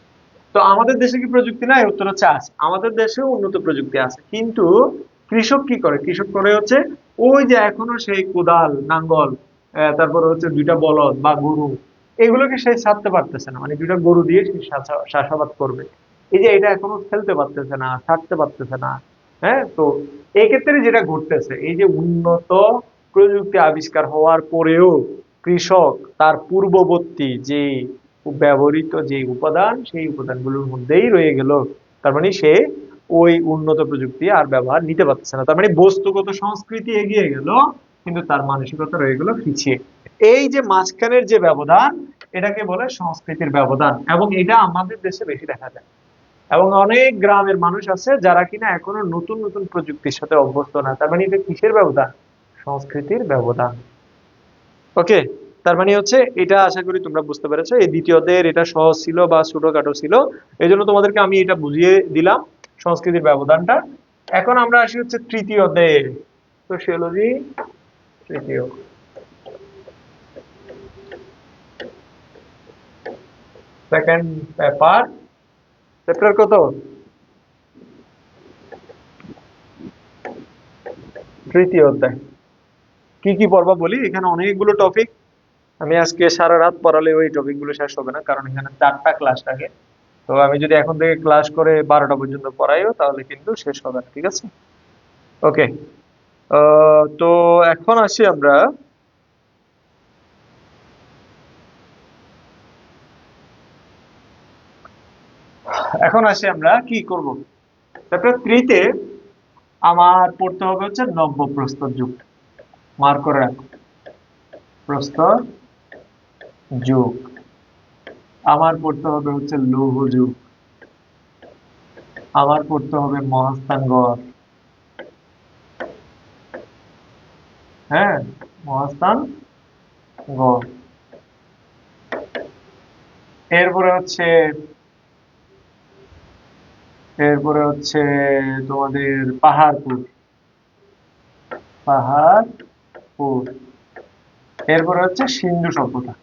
তো আমাদের দেশে কি প্রযুক্তি নাই? উত্তর হচ্ছে আছে, আমাদের দেশেও উন্নত প্রযুক্তি আছে, কিন্তু কৃষক কি করে, কৃষক করে হচ্ছে ওই যে এখনো সেই কোদাল নাঙ্গল, তারপরে হচ্ছে দুইটা বলদ বা গরু, এগুলোকে সে ছাড়তে পারতেছে না, মানে দুইটা গরু দিয়ে সে চাষাবাদ করবে, এই যে এটা এখনো ফেলতে পারতেছে না, ছাড়তে পারতেছে না। হ্যাঁ, তো এই ক্ষেত্রে যেটা ঘটতেছে, এই যে উন্নত প্রযুক্তি আবিষ্কার হওয়ার পরেও কৃষক তার পূর্ববর্তী যে ব্যবহৃত যে উপাদান, সেই উপাদানগুলোর মধ্যেই রয়ে গেল। তার মানে সে ওই উন্নত প্রযুক্তি আর ব্যবহার নিতে পারছে না। তার মানে বস্তুগত সংস্কৃতি এগিয়ে গেল, কিন্তু তার মানসিকতা রয়ে গেল পিছিয়ে। এই যে মাঝখানের যে ব্যবধান, এটাকে বলে সংস্কৃতির ব্যবধান, এবং এটা আমাদের দেশে বেশি দেখা যায়। এবং অনেক গ্রামের মানুষ আছে যারা কিনা এখনো নতুন নতুন প্রযুক্তির সাথে অভ্যস্ত না। তার মানে এটা কিসের ব্যবধান? সংস্কৃতির ব্যবধান। ওকে, তার মানে হচ্ছে এটা, আশা করি তোমরা বুঝতে পেরেছো। এই দ্বিতীয় অধ্যায়ের এটা সহজ ছিল বা ছোটখাটো ছিল, এই জন্য তোমাদেরকে আমি এটা বুঝিয়ে দিলাম সংস্কৃতির ব্যবধানটা। এখন আমরা আসি হচ্ছে তৃতীয় অধ্যায়ে, সোশিওলজি তৃতীয়, সেকেন্ড পেপার, চ্যাপ্টার কত? তৃতীয় অধ্যায়। কি কি পড়বা বলি, এখানে অনেকগুলো টপিক, আমি আজকে সারা রাত পড়ালে ওই টপিক গুলো শেষ হবে না, কারণ এখানে 4টা ক্লাস থাকে। তো আমি যদি এখন থেকে ক্লাস করে 12টা পর্যন্ত পড়াইও, তাহলে কিন্তু শেষ হবে না, ঠিক আছে? ওকে, তো এখন আসি আমরা, কি করব। চ্যাপ্টার 3-তে আমার পড়তে হবে হচ্ছে নব্য প্রস্তর যুগ। মার্ক করে রাখো, প্রস্তর যুগ। আমার পড়তে হবে হচ্ছে লৌহ যুগ। আমার পড়তে হবে মহাস্থানগড়। হ্যাঁ, মহাস্থানগড়। এরপরে হচ্ছে এরপরে হচ্ছে তোমাদের পাহাড়পুর, পাহাড়পুর। এরপরে হচ্ছে সিন্ধু সভ্যতা।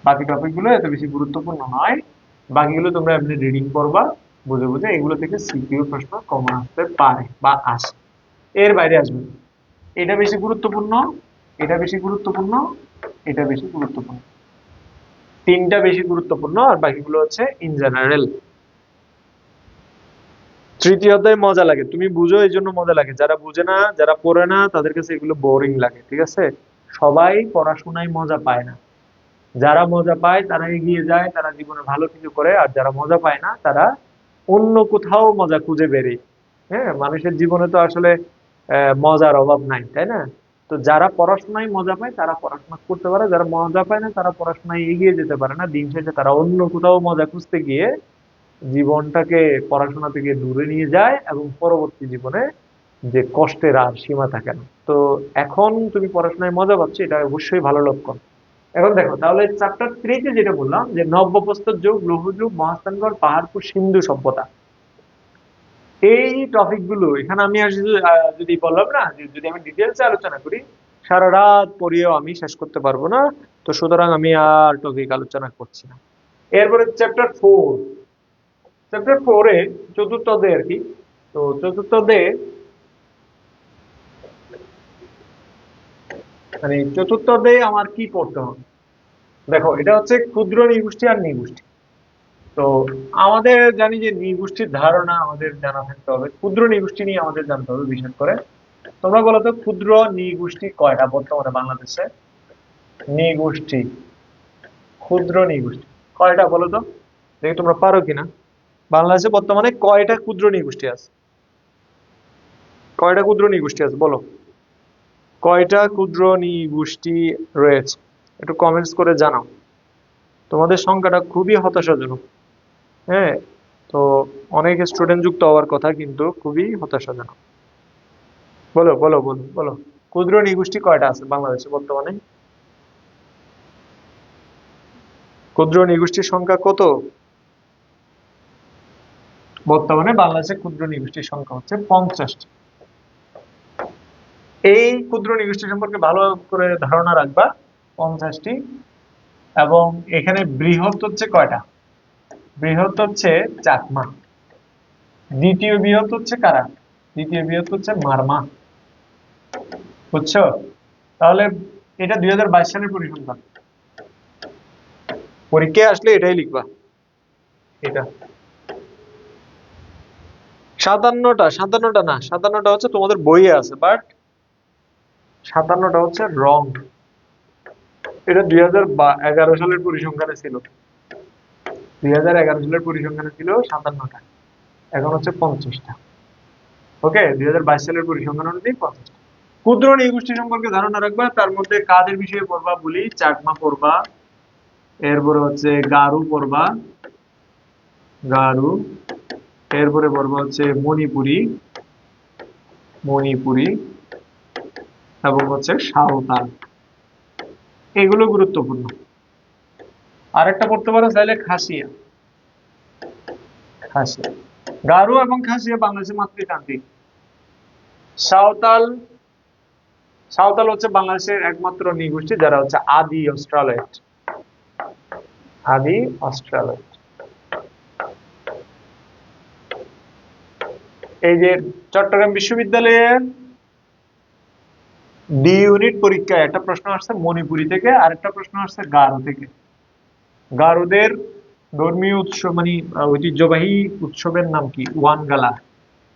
বাকি টপিক গুলো এত বেশি গুরুত্বপূর্ণ নয়, বাকিগুলো তোমরা এমনি রিডিং করবা, বুঝে বুঝে। এগুলো থেকে সিকিউ প্রশ্ন কমন আসতে পারে বা আসে, এর বাইরে আসবে না। এটা বেশি গুরুত্বপূর্ণ, এটা বেশি গুরুত্বপূর্ণ, এটা বেশি গুরুত্বপূর্ণ, 3টা বেশি গুরুত্বপূর্ণ, আর বাকিগুলো হচ্ছে ইন জেনারেল। তৃতীয় অধ্যায় মজা লাগে, তুমি বুঝো এই জন্য মজা লাগে, যারা বুঝে না, যারা পড়ে না, তাদের কাছে এগুলো বোরিং লাগে, ঠিক আছে? সবাই পড়াশোনায় মজা পায় না, যারা মজা পায় তারা এগিয়ে যায়, তারা জীবনে ভালো কিছু করে, আর যারা মজা পায় না তারা অন্য কোথাও মজা খুঁজে বেড়ে। হ্যাঁ, মানুষের জীবনে তো আসলে মজার অভাব নাই, তাই না? তো যারা পড়াশোনায় মজা পায় তারা পড়াশোনা করতে পারে, যারা মজা পায় না তারা পড়াশোনায় এগিয়ে যেতে পারে না, দিন শেষে তারা অন্য কোথাও মজা খুঁজতে গিয়ে জীবনটাকে পড়াশোনা থেকে দূরে নিয়ে যায়, এবং পরবর্তী জীবনে যে কষ্টের আর সীমা থাকে না। তো এখন তুমি পড়াশোনায় মজা পাচ্ছ, এটা অবশ্যই ভালো লক্ষণ। এখন দেখো তাহলে চ্যাপ্টার 3 তে যেটা বললাম যে নব্যপ্রস্তর যুগ, লৌহ যুগ, মহাস্থানগড়, পাহাড়পুর, সিন্ধু সভ্যতা, এই টপিক গুলো এখানে আমি আর যদি বললাম না যে যদি আমি ডিটেলসে আলোচনা করি সারা রাত পড়িয়েও আমি শেষ করতে পারবো না। তো সুতরাং আমি আর টপিক আলোচনা করছি না। এরপরে চ্যাপ্টার 4, চ্যাপ্টার 4-এ চতুর্থ অধ্যায় আর কি। তো চতুর্থ অধ্যায়ে মানে চতুর্থ অধ্যায়ে আমার কি পড়তে হবে? দেখো এটা হচ্ছে ক্ষুদ্র নৃগোষ্ঠী আর নৃগোষ্ঠী। তো আমাদের জানি যে নৃগোষ্ঠীর ধারণা আমাদের জানা থাকতে হবে, ক্ষুদ্র নৃগোষ্ঠী নিয়ে আমাদের জানতে হবে বিশেষ করে। তোমরা বলো তো ক্ষুদ্র নৃগোষ্ঠী কয়টা বর্তমানে বাংলাদেশে? নৃগোষ্ঠী, ক্ষুদ্র নৃগোষ্ঠী কয়টা বলো তো, দেখি তোমরা পারো কিনা। বাংলাদেশে বর্তমানে কয়টা ক্ষুদ্র নৃগোষ্ঠী আছে? কয়টা ক্ষুদ্র নৃগোষ্ঠী আছে বলো? কয়টা ক্ষুদ্র নৃগোষ্ঠী রয়েছে? একটু কমেন্টস করে জানাও। তোমাদের সংখ্যাটা খুবই হতাশাজনক। হ্যাঁ, তো অনেক স্টুডেন্ট যুক্ত হওয়ার কথা কিন্তু খুবই হতাশাজনক। বলো বলো বলো বলো, ক্ষুদ্র নৃগোষ্ঠী কয়টা আছে বাংলাদেশে বর্তমানে? ক্ষুদ্র নৃগোষ্ঠীর সংখ্যা কত? বর্তমানে বাংলাদেশে ক্ষুদ্র নৃগোষ্ঠীর সংখ্যা হচ্ছে 50টি। এই ক্ষুদ্র নৃগোষ্ঠী সম্পর্কে ভালো করে ধারণা রাখবা, 50টি। এবং এখানে বৃহৎ হচ্ছে কয়টা? বৃহৎ হচ্ছে চাকমা। দ্বিতীয় বৃহৎ হচ্ছে কারা? দ্বিতীয় বৃহৎ হচ্ছে মারমা। বুঝছো? তাহলে এটা 2022 সালের পরিসংখ্যান, পরীক্ষায় আসলে এটাই লিখবা। এটা 57টা, 57টা না, 57টা হচ্ছে তোমাদের বইয়ে আছে, বাট 57টা হচ্ছে রং। এটা 2011 সালের পরিসংখ্যানে ছিল। 2011 সালের পরিসংখ্যানে ছিল 57টা, এখন হচ্ছে 50টা। ওকে, 2022 সালের পরিসংখ্যান অনুযায়ী 50টা। ক্ষুদ্র নৃগোষ্ঠী সম্পর্কে ধারণা রাখবা, তার মধ্যে কাদের বিষয়ে পড়বা বলি? চাকমা পড়বা, এরপরে হচ্ছে গারু পড়বা, গারু, এরপরে পড়বা হচ্ছে মণিপুরি, মণিপুরি, এবং হচ্ছে সাঁওতাল। এগুলো গুরুত্বপূর্ণ। আরেকটা পড়তে পারো চাইলে খাসিয়া, খাসিয়া। গারো এবং খাসিয়া বাংলাদেশের মাতৃতান্ত্রিক। সাঁওতাল, সাঁওতাল হচ্ছে বাংলাদেশের একমাত্র নৃগোষ্ঠী যারা হচ্ছে আদি অস্ট্রালয়েড, আদি অস্ট্রালয়েড। এই যে চট্টগ্রাম বিশ্ববিদ্যালয়ের ডি ইউনিট পরীক্ষায় একটা প্রশ্ন আসছে মণিপুরি থেকে, আর একটা প্রশ্ন আসছে গারো থেকে। গারোদের ধর্মীয় উৎসব মানে ঐতিহ্যবাহী উৎসবের নাম কি? ওয়ানগালা,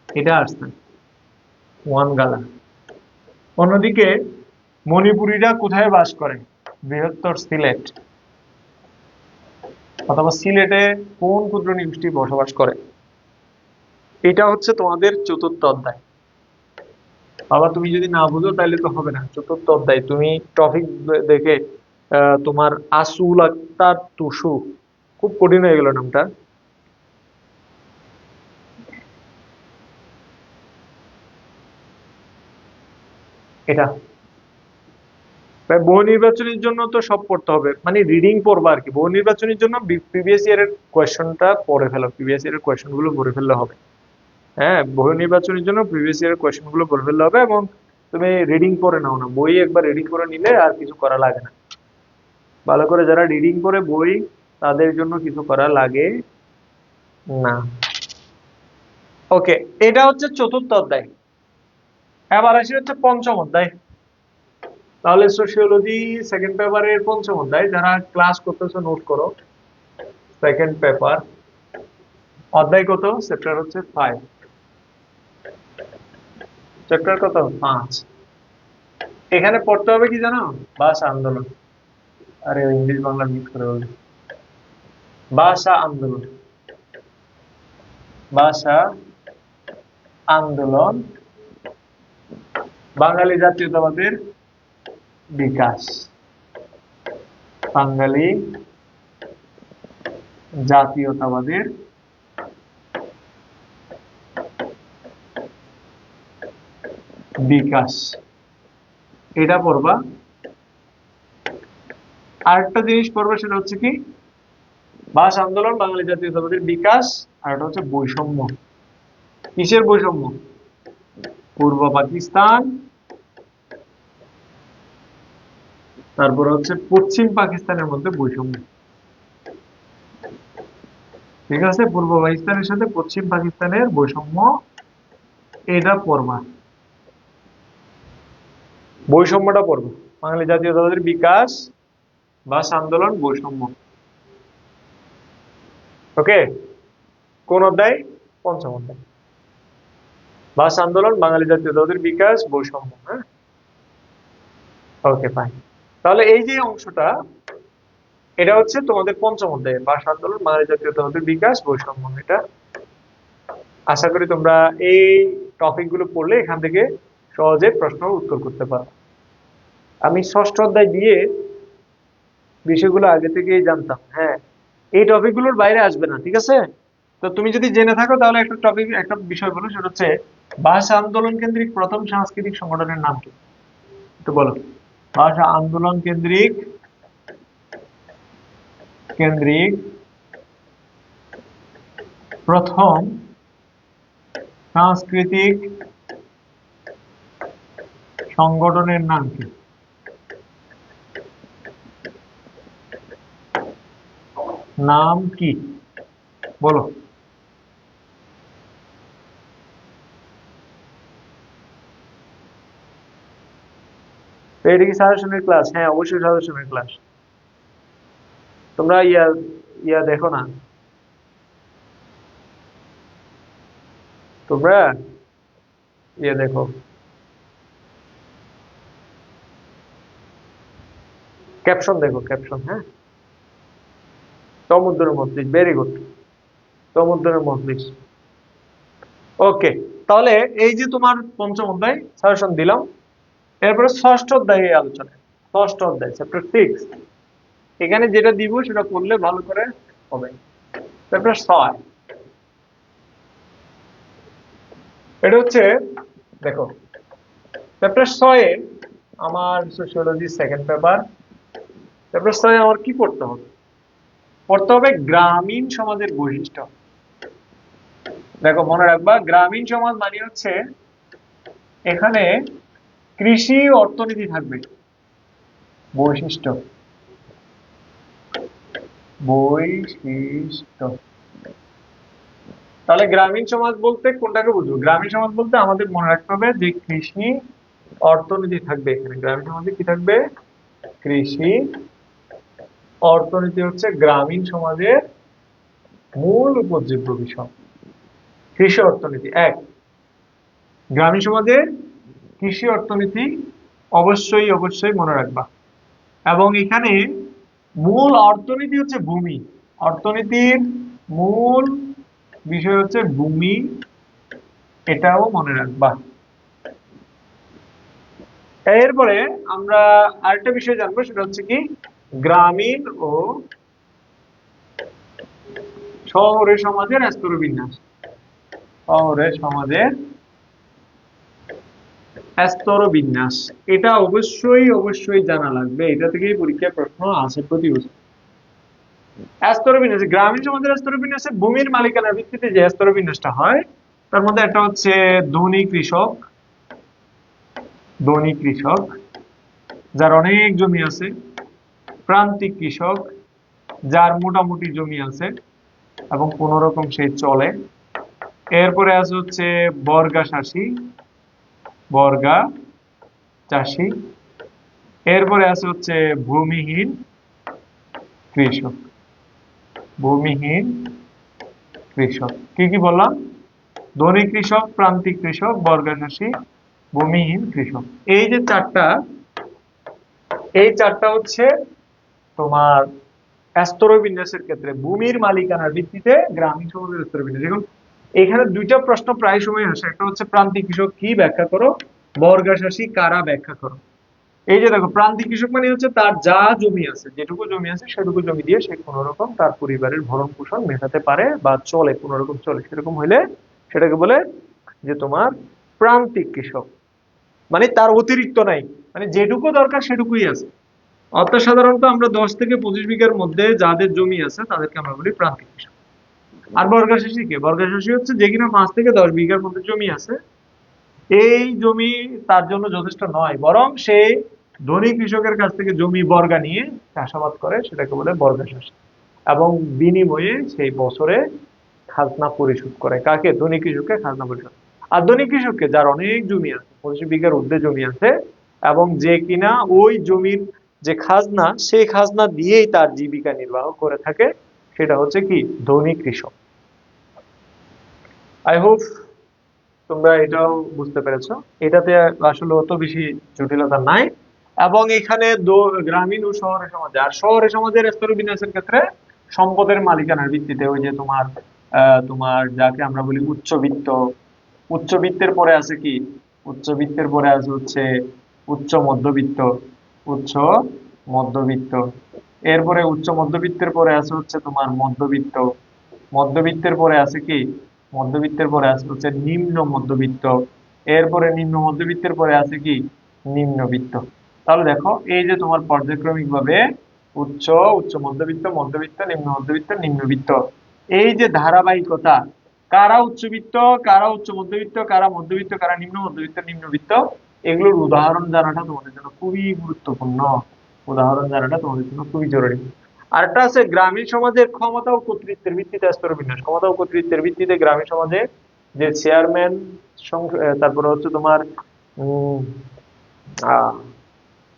এটা আসছে ওয়ানগালা। অন্যদিকে মণিপুরীরা কোথায় বাস করে? বৃহত্তর সিলেট, অথবা সিলেটে কোন ক্ষুদ্র নৃগোষ্ঠী বসবাস করে? এটা হচ্ছে তোমাদের চতুর্থ অধ্যায়। বাবা তুমি যদি না বুঝো তাহলে তো হবে না। চতুর্থ অধ্যায় তুমি টপিক দেখে তোমার আসুল আক্তার টুসু, খুব কঠিন হয়ে গেল নামটা। এটা বহু নির্বাচনের জন্য তো সব পড়তে হবে, মানে রিডিং পড়বা আর কি। বহু নির্বাচনের জন্য প্রিভিয়াস ইয়ারের কোয়েশ্চনটা পড়ে ফেলো, প্রিভিয়াস ইয়ারের কোয়েশ্চন গুলো পড়ে ফেললে হবে। হ্যাঁ, বহু নির্বাচনের জন্য প্রিভিয়াস ইয়ারের কোয়েশ্চন গুলো পড়ে ফেললে হবে, এবং তুমি রিডিং করে নাও না, বই একবার রিডিং করে নিলে আর কিছু করা লাগে না। ভালো করে যারা রিডিং করে বই, তাদের জন্য কিছু করা লাগে না। ওকে, এটা হচ্ছে চতুর্থ অধ্যায়। এবার আসি হচ্ছে পঞ্চম অধ্যায়। তাহলে সোশিওলজি সেকেন্ড পেপারের পঞ্চম অধ্যায়, যারা ক্লাস করতেছো নোট করো। সেকেন্ড পেপার, অধ্যায় কত? চ্যাপ্টার হচ্ছে 5। চ্যাপ্টার কত? 5। এখানে পড়তে হবে কি জানো? ভাষা আন্দোলন। আরে ইংলিশ বাংলা মিক্স করে বলি। ভাষা আন্দোলন, ভাষা আন্দোলন, বাঙালি জাতীয়তাবাদের বিকাশ, বাঙালি জাতীয়তাবাদের বিকাশ, এটা পড়বা। আরেকটা জিনিস পড়বে, সেটা হচ্ছে কি ভাষা আন্দোলন, বাঙালি জাতীয়তাবাদের বিকাশ, আর এটা হচ্ছে বৈষম্য। কিসের বৈষম্য? পূর্ব পাকিস্তান, তারপর হচ্ছে পশ্চিম পাকিস্তানের মধ্যে বৈষম্য। ঠিক আছে, পূর্ব পাকিস্তানের সাথে পশ্চিম পাকিস্তানের বৈষম্য, এটা পড়বা। বৈষম্যটা পড়বা, বাঙালি জাতীয়তাবাদের বিকাশ, ভাষা আন্দোলন, বৈষম্য। ওকে, কোন অধ্যায়? পঞ্চম অধ্যায়, ভাষা আন্দোলন, বাঙালি জাতীয়তাবাদের বিকাশ, বৈষম্য। হ্যাঁ, ওকে ফাইন। তাহলে এই যে অংশটা, এটা হচ্ছে তোমাদের পঞ্চম অধ্যায়ে, ভাষা আন্দোলন, বাঙালি জাতীয়তাবাদের বিকাশ, বৈষম্য। এটা আশা করি তোমরা এই টপিক গুলো পড়লে এখান থেকে সহজে প্রশ্ন উত্তর করতে পারো। আমি ষষ্ঠ অধ্যায় দিয়ে বিষয়গুলো আগে থেকেই জানতাম। হ্যাঁ, এই টপিক গুলোর বাইরে আসবে না, ঠিক আছে? তো তুমি যদি জেনে থাকো তাহলে একটা টপিক, একটা বিষয় বলো, সেটা হচ্ছে ভাষা আন্দোলন কেন্দ্রিক প্রথম সাংস্কৃতিক সংগঠনের নাম কি? একটু বলো। ভাষা আন্দোলন কেন্দ্রিক কেন্দ্রিক প্রথম সাংস্কৃতিক সংগঠনের নাম কি? নাম কি বলো। তো এটা কি সাজেশনের ক্লাস? হ্যাঁ, অবশ্যই সাজেশনের ক্লাস। তোমরা ইয়া ইয়া দেখো না, তোমরা ইয়া দেখো, ক্যাপশন দেখো, ক্যাপশন। হ্যাঁ, সমুদ্রের মজলিস, ভেরি গুড, সমুদ্রের মজলিস। ওকে, তাহলে এই যে তোমার পঞ্চম অধ্যায় সাজেশন দিলাম, এরপরে ষষ্ঠ অধ্যায়ে আলোচনা। ষষ্ঠ অধ্যায় চ্যাপ্টার 6, এখানে যেটা দিব সেটা পড়লে ভালো করে হবে। চ্যাপ্টার 6, এটা হচ্ছে, দেখো চ্যাপ্টার 6 এ আমার সোশিওলজি সেকেন্ড পেপার, চ্যাপ্টার 6 এ আমার কি পড়তে হবে? পড়তে হবে গ্রামীণ সমাজের বৈশিষ্ট্য। দেখো, মনে রাখবা, গ্রামীণ সমাজ মানে হচ্ছে এখানে কৃষি অর্থনীতি থাকবে। বৈশিষ্ট্য, বৈশিষ্ট্য। তাহলে গ্রামীণ সমাজ বলতে কোনটাকে বুঝবো? গ্রামীণ সমাজ বলতে আমাদের মনে রাখতে হবে যে কৃষি অর্থনীতি থাকবে এখানে। গ্রামীণ সমাজে কি থাকবে? কৃষি অর্থনীতি হচ্ছে গ্রামীণ সমাজের মূল উপজীব্য বিষয়। কৃষি অর্থনীতি এক, গ্রামীণ সমাজের কৃষি অর্থনীতি অবশ্যই অবশ্যই মনে রাখবা। এবং এখানে মূল অর্থনীতি হচ্ছে ভূমি। অর্থনীতির মূল বিষয় হচ্ছে ভূমি, এটাও মনে রাখবা। এরপরে আমরা আরেকটা বিষয় জানবো, সেটা হচ্ছে কি গ্রামীণ ও শহরের সমাজের স্তরবিন্যাস। শহরের সমাজের স্তরবিন্যাস, এটা অবশ্যই অবশ্যই জানা লাগবে। এটা থেকেই পরীক্ষায় প্রশ্ন আসে প্রতি বছর। স্তরবিন্যাস, গ্রামীণ সমাজের স্তরবিন্যাসে ভূমির মালিকানার ভিত্তিতে যে স্তরবিন্যাসটা হয়, তার মধ্যে একটা হচ্ছে ধনী কৃষক। ধনী কৃষক যার অনেক জমি আছে, প্রান্তিক কৃষক যার মোটামুটি জমি আছে এবং কোন রকম সে চলে। এরপরে আছে হচ্ছে বর্গা চাষী, বর্গা চাষী। এরপরে আছে হচ্ছে ভূমিহীন কৃষক, ভূমিহীন কৃষক। কি কি বললাম? ধনী কৃষক, প্রান্তিক কৃষক, বর্গা চাষী, ভূমিহীন কৃষক। এই যে চারটা, এই চারটা হচ্ছে তোমার স্তরবিন্যাসের ক্ষেত্রে ভূমির মালিকানার ভিত্তিতে গ্রামীণ সমাজের স্তরবিন্যাস। এখন এখানে দুইটা প্রশ্ন প্রায় সময় আসে, একটা হচ্ছে প্রান্তিক কৃষক কি ব্যাখ্যা করো, বর্গা চাষী কারা ব্যাখ্যা করো। এই যে দেখো, প্রান্তিক কৃষক মানে হচ্ছে তার যা জমি আছে, যেটুকু জমি আছে সেটুকু জমি দিয়ে সে কোন রকম তার পরিবারের ভরণ পোষণ মেটাতে পারে বা চলে, কোন রকম চলে, সেরকম হইলে সেটাকে বলে যে তোমার প্রান্তিক কৃষক। মানে তার অতিরিক্ত নাই, মানে যেটুকু দরকার সেটুকুই আছে। অর্থাৎ সাধারণত আমরা 10 থেকে 25 বিঘার মধ্যে যাদের জমি আছে তাদেরকে আমরা বলি প্রান্তিক কৃষক। আর বর্গাচাষী কে? বর্গাচাষী হচ্ছে যে কিনা 5 থেকে 10 বিঘার মধ্যে জমি আছে, এই জমি তার জন্য যথেষ্ট নয়, বরং সে ধনী কৃষকের কাছ থেকে জমি বর্গা নিয়ে চাষাবাদ করে, সেটাকে বলে বর্গাচাষী। এবং বিনিময়ে সেই বছরে খাজনা পরিশোধ করে। কাকে? ধনী কৃষককে খাজনা পরিশোধ। আর ধনী কৃষককে যার অনেক জমি আছে, 25 বিঘার ঊর্ধ্বে জমি আছে, এবং যে কিনা ওই জমির যে খাজনা, সেই খাজনা দিয়েই তার জীবিকা নির্বাহ করে থাকে, সেটা হচ্ছে কি? ধনী কৃষক। আই হোপ তোমরা এটাও বুঝতে পেরেছো। এটাতে আসলে অত বেশি জটিলতা নাই। এবং এখানে গ্রামীণ ও শহরে সমাজে, আর শহরে সমাজের স্তর বিন্যাসের ক্ষেত্রে সম্পদের মালিকানার ভিত্তিতে, ওই যে তোমার যাকে আমরা বলি উচ্চবিত্ত, উচ্চবিত্তের পরে আছে কি? উচ্চবিত্তের পরে আছে হচ্ছে উচ্চ মধ্যবিত্ত, উচ্চ মধ্যবিত্ত। এরপরে উচ্চ মধ্যবিত্তের পরে আছে হচ্ছে তোমার মধ্যবিত্ত, মধ্যবিত্তের পরে আছে কি? মধ্যবিত্তের পরে আছে হচ্ছে নিম্ন মধ্যবিত্ত। এরপরে নিম্ন মধ্যবিত্তের পরে আছে কি? নিম্নবিত্ত। তাহলে দেখো, এই যে তোমার পর্যায়ক্রমিক ভাবে উচ্চ, উচ্চ মধ্যবিত্ত, মধ্যবিত্ত, নিম্ন মধ্যবিত্ত, নিম্নবিত্ত, এই যে ধারাবাহিকতা, কারা উচ্চবিত্ত, কারা উচ্চ মধ্যবিত্ত, কারা মধ্যবিত্ত, কারা নিম্ন মধ্যবিত্ত, নিম্নবিত্ত, এগুলোর উদাহরণ জানাটা তোমাদের জন্য খুবই গুরুত্বপূর্ণ। উদাহরণ জানাটা তোমাদের জন্য খুবই জরুরি। আরেকটা আছে গ্রামীণ সমাজের ক্ষমতা ও কর্তৃত্বের ভিত্তিতে স্তরবিন্যাস। ক্ষমতা ও কর্তৃত্বের ভিত্তিতে গ্রামীণ সমাজে যে চেয়ারম্যান, তারপরে হচ্ছে তোমার উম আহ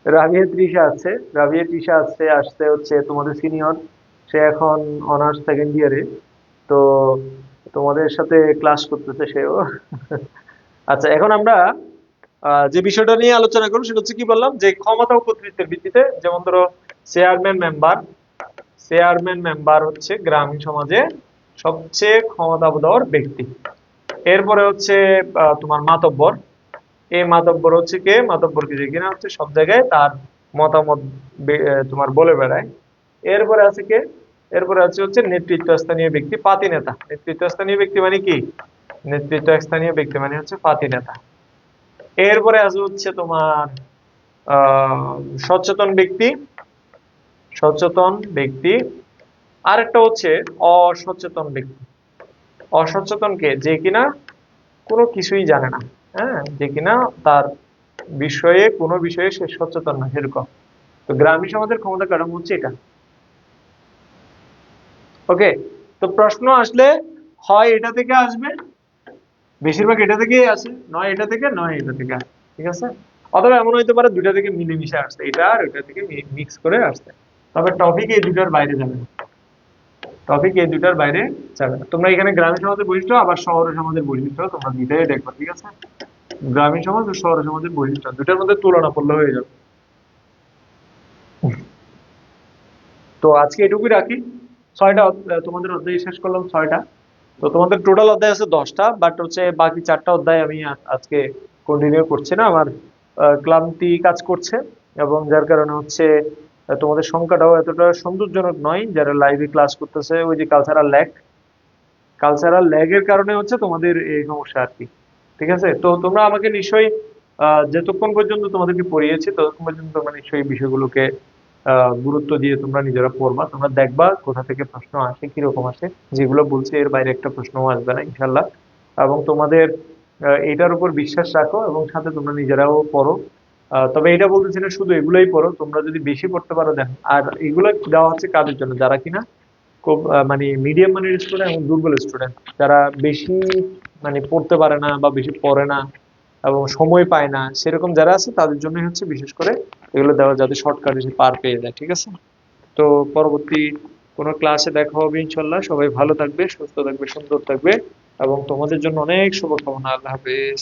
রাবিয়া তৃষা আছে, রাবিয়া তৃষা আছে, আসছে হচ্ছে তোমাদের সিনিয়র, সে এখন অনার্স সেকেন্ড ইয়ারে। তো তোমাদের সাথে ক্লাস করতেছে সেও। আচ্ছা, এখন আমরা যে বিষয়টা নিয়ে আলোচনা করবো সেটা হচ্ছে কি বললাম, যে ক্ষমতা ও কর্তৃত্বের ভিত্তিতে, যেমন ধরো চেয়ারম্যান মেম্বার। চেয়ারম্যান মেম্বার হচ্ছে গ্রামীণ সমাজে সবচেয়ে ক্ষমতাধর ব্যক্তি। এরপরে হচ্ছে তোমার মাতব্বর। এই মাতব্বর হচ্ছে কে? মাতব্বর কি? যে কিনা হচ্ছে সব জায়গায় তার মতামত তোমার বলে বেড়ায়। এরপরে আছে কে? এরপরে আছে হচ্ছে নেতৃত্বস্থানীয় ব্যক্তি, পাতি নেতা। নেতৃত্বস্থানীয় ব্যক্তি মানে কি? নেতৃত্বস্থানীয় ব্যক্তি মানে হচ্ছে পাতি নেতা। এরপরে আছে হচ্ছে তোমার সচেতন ব্যক্তি, সচেতন ব্যক্তি। আরেকটা হচ্ছে অসচেতন ব্যক্তি। অসচেতন কে? যে কিনা কোনো কিছুই জানে না, হ্যাঁ, যে কিনা তার বিষয়ে, কোনো বিষয়ে সে সচেতন না, সেরকম। তো গ্রামীণ সমাজের ক্ষমতা কাঠামো হচ্ছে এটা। ওকে, তো প্রশ্ন আসলে হয় এটা থেকে আসবে, বেশিরভাগ এটা থেকেই আসে, নয় এটা থেকে, নয় এটা থেকে আসে, ঠিক আছে? অথবা এমন হইতে পারে দুইটা থেকে মিলেমিশে আসছে, এটা আর ওইটা থেকে মিক্স করে আসছে। তবে টপিক এই দুটার বাইরে যাবে না, টপিক এই দুটার বাইরে যাবে না। তোমরা এখানে গ্রামীণ সমাজের বৈশিষ্ট্য আবার শহরের সমাজের বৈশিষ্ট্য তোমরা দুইটাই দেখবা, ঠিক আছে? গ্রামীণ সমাজ ও শহরের সমাজের বৈশিষ্ট্য দুটার মধ্যে তুলনা করলে হয়ে যাবে। তো আজকে এটুকুই রাখি। তোমাদের অধ্যায় শেষ করলাম 6টা। তো তোমাদের টোটাল অধ্যায় আছে 10টা, বাট হচ্ছে বাকি 4টা অধ্যায় আমি আজকে কন্টিনিউ করছি না, আমার ক্লান্তি কাজ করছে, এবং যার কারণে হচ্ছে তোমাদের সংখ্যাটাও এতটা সন্তোষজনক নয়। যারা লাইভে ক্লাস করতেছে, ওই যে কালচারাল ল্যাগের কারণে হচ্ছে তোমাদের এই সমস্যা আর কি, ঠিক আছে? তো তোমরা আমাকে নিশ্চয়ই যতক্ষণ পর্যন্ত তোমাদেরকে পড়িয়েছি ততক্ষণ পর্যন্ত তোমরা নিশ্চয়ই বিষয়গুলোকে গুরুত্ব দিয়ে তোমরা নিজেরা পড়বা। তোমরা দেখবা কোথা থেকে প্রশ্ন আসে, কিরকম আসে। যেগুলো বলছে এর বাইরে একটা প্রশ্নও আসবে না ইনশাল্লাহ। এবং তোমাদের এটার উপর বিশ্বাস রাখো, এবং সাথে তোমরা নিজেরাও পড়ো। তবে এটা বলতেছি না শুধু এগুলোই পড়ো, তোমরা যদি বেশি পড়তে পারো দেন। আর এগুলো দেওয়া হচ্ছে কাদের জন্য? যারা কিনা খুব মানে মিডিয়াম মানের স্টুডেন্ট এবং দুর্বল স্টুডেন্ট, যারা বেশি মানে পড়তে পারে না বা বেশি পড়ে না এবং সময় পায় না, সেরকম যারা আছে তাদের জন্যই হচ্ছে বিশেষ করে এগুলো দেওয়া, যাতে শর্টকাট এসে পার পেয়ে যায়, ঠিক আছে? তো পরবর্তী কোনো ক্লাসে দেখা হবে ইনশাল্লাহ। সবাই ভালো থাকবে, সুস্থ থাকবে, সুন্দর থাকবে, এবং তোমাদের জন্য অনেক শুভকামনা। আল্লাহ হাফেজ।